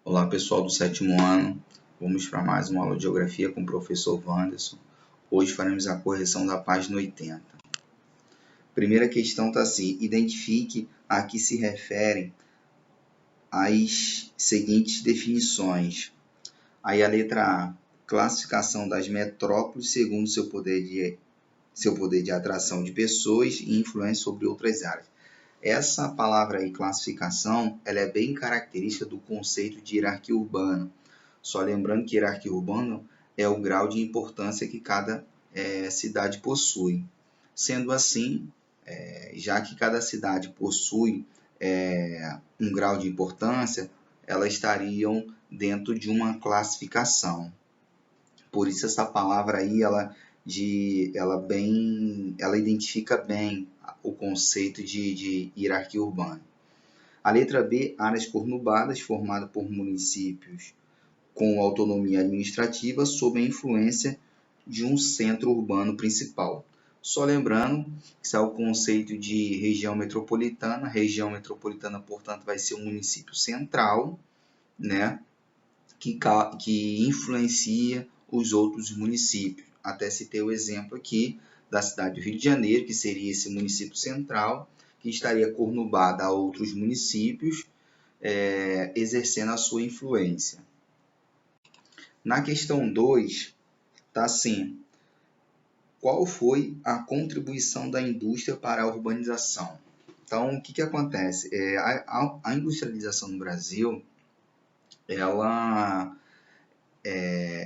Olá pessoal do sétimo ano, vamos para mais uma aula de Geografia com o professor Wanderson. Hoje faremos a correção da página 80. Primeira questão está assim, identifique a que se referem as seguintes definições. Aí a letra A, classificação das metrópoles segundo seu poder de atração de pessoas e influência sobre outras áreas. Essa palavra aí, classificação, ela é bem característica do conceito de hierarquia urbana. Só lembrando que hierarquia urbana é o grau de importância que cada cidade possui. Sendo assim, já que cada cidade possui um grau de importância, elas estariam dentro de uma classificação. Por isso essa palavra aí, ela identifica bem o conceito de hierarquia urbana. A letra B, áreas conurbadas formadas por municípios com autonomia administrativa sob a influência de um centro urbano principal. Só lembrando que isso é o conceito de região metropolitana. Região metropolitana, portanto, vai ser um município central, né, que influencia os outros municípios. Até citei o exemplo aqui da cidade do Rio de Janeiro, que seria esse município central, que estaria conurbada a outros municípios, exercendo a sua influência. Na questão 2, está assim, qual foi a contribuição da indústria para a urbanização? Então, o que acontece? A industrialização no Brasil, ela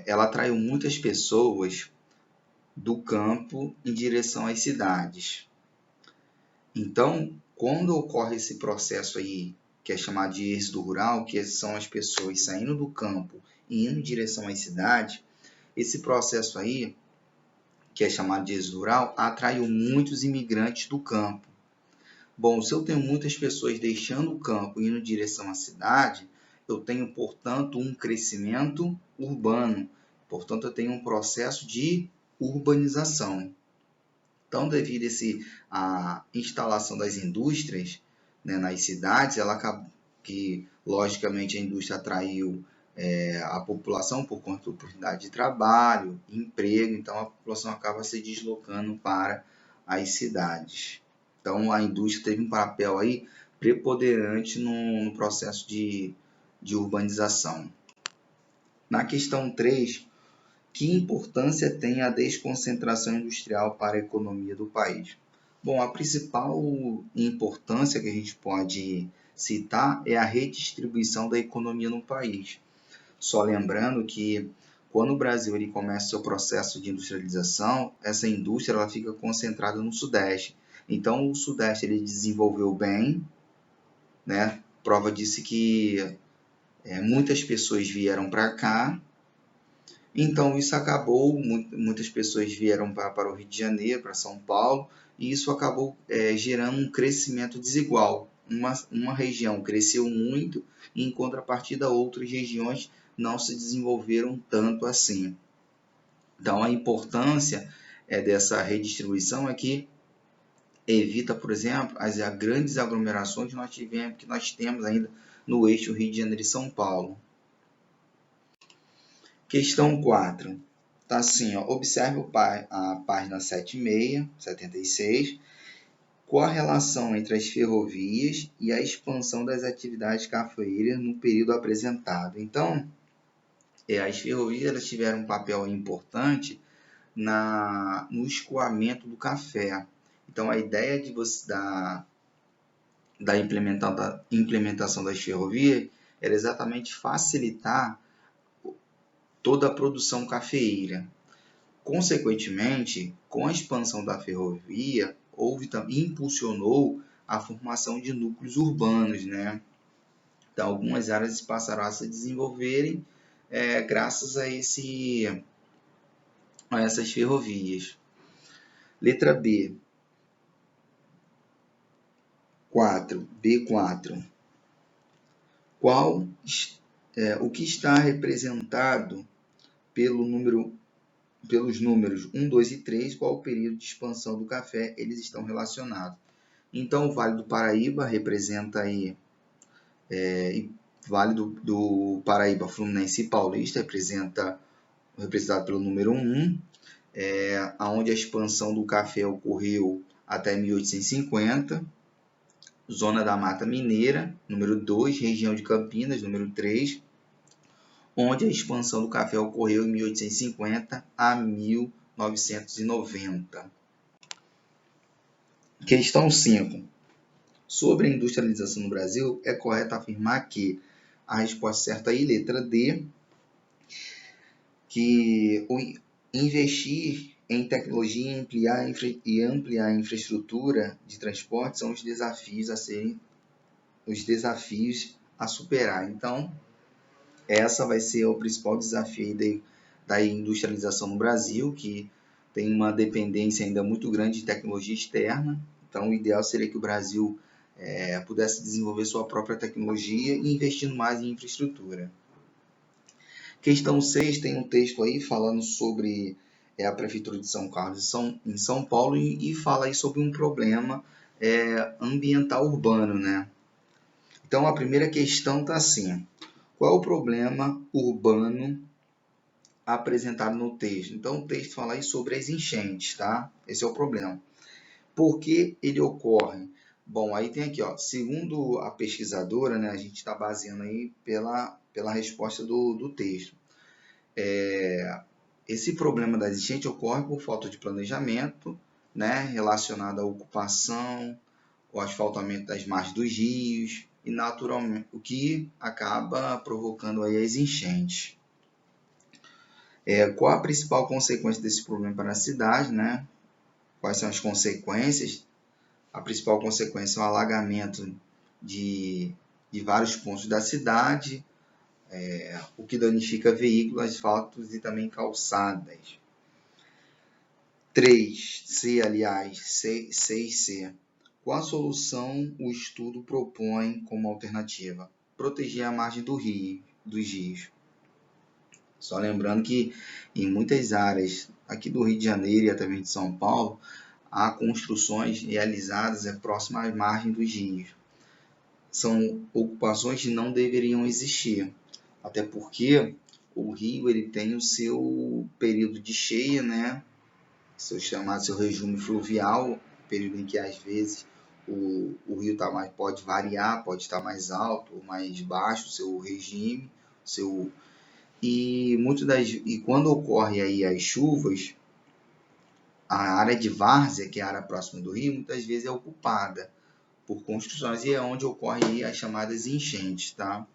atraiu muitas pessoas do campo em direção às cidades. Então, quando ocorre esse processo aí, que é chamado de êxodo rural, que são as pessoas saindo do campo e indo em direção às cidades, esse processo aí, que é chamado de êxodo rural, atraiu muitos imigrantes do campo. Bom, se eu tenho muitas pessoas deixando o campo e indo em direção à cidade, eu tenho, portanto, um crescimento urbano. Portanto, eu tenho um processo de urbanização. Então, devido à instalação das indústrias, né, nas cidades, que logicamente a indústria atraiu a população por conta da oportunidade de trabalho, emprego, então a população acaba se deslocando para as cidades. Então, a indústria teve um papel aí preponderante no processo de urbanização. Na questão 3, que importância tem a desconcentração industrial para a economia do país? Bom, a principal importância que a gente pode citar é a redistribuição da economia no país. Só lembrando que quando o Brasil ele começa o seu processo de industrialização, essa indústria ela fica concentrada no Sudeste. Então, o Sudeste ele desenvolveu bem, né? Prova disso que muitas pessoas vieram para cá. Então, isso acabou, muitas pessoas vieram para o Rio de Janeiro, para São Paulo, e isso acabou gerando um crescimento desigual. Uma região cresceu muito, e em contrapartida, outras regiões não se desenvolveram tanto assim. Então, a importância dessa redistribuição é que evita, por exemplo, as grandes aglomerações que nós temos ainda no eixo Rio de Janeiro e São Paulo. Questão 4. Tá assim, ó, observe a página 76. Qual a relação entre as ferrovias e a expansão das atividades cafeeiras no período apresentado? Então, as ferrovias elas tiveram um papel importante no escoamento do café. Então, a ideia da implementação das ferrovias era exatamente facilitar toda a produção cafeeira. Consequentemente, com a expansão da ferrovia, impulsionou a formação de núcleos urbanos, né? Então, algumas áreas passaram a se desenvolverem graças a essas ferrovias. Letra B. 4. O que está representado pelos números 1, 2 e 3, qual o período de expansão do café eles estão relacionados? Então, o Vale do Paraíba representa aí Vale do Paraíba, Fluminense e Paulista, representado pelo número 1, onde a expansão do café ocorreu até 1850. Zona da Mata Mineira, número 2, região de Campinas, número 3, onde a expansão do café ocorreu em 1850 a 1990. Questão 5. Sobre a industrialização no Brasil, é correto afirmar que a resposta certa aí, letra D, que investir em tecnologia e ampliar a infraestrutura de transporte são os desafios a superar. Então, essa vai ser o principal desafio da industrialização no Brasil, que tem uma dependência ainda muito grande de tecnologia externa. Então, o ideal seria que o Brasil pudesse desenvolver sua própria tecnologia e investindo mais em infraestrutura. Questão 6, tem um texto aí falando sobre a Prefeitura de São Carlos em São Paulo e fala aí sobre um problema ambiental urbano, né? Então, a primeira questão está assim: qual é o problema urbano apresentado no texto? Então, o texto fala aí sobre as enchentes, tá? Esse é o problema. Por que ele ocorre? Bom, aí tem aqui, ó, segundo a pesquisadora, né, a gente está baseando aí pela resposta do texto. Esse problema das enchentes ocorre por falta de planejamento, né, relacionado à ocupação, o asfaltamento das margens dos rios e naturalmente o que acaba provocando aí as enchentes. Qual a principal consequência desse problema para a cidade, né? Quais são as consequências? A principal consequência é o alagamento de vários pontos da cidade, o que danifica veículos, asfaltos e também calçadas. 3C, aliás, 6C. Qual a solução o estudo propõe como alternativa? Proteger a margem dos rios. Só lembrando que em muitas áreas aqui do Rio de Janeiro e até mesmo de São Paulo, há construções realizadas próximas às margens dos rios. São ocupações que não deveriam existir, até porque o rio ele tem o seu período de cheia, né? Seu regime fluvial, período em que às vezes o rio pode variar, pode estar mais alto ou mais baixo, seu regime, e quando ocorre aí as chuvas, a área de várzea, que é a área próxima do rio, muitas vezes é ocupada por construções e é onde ocorrem as chamadas enchentes, tá?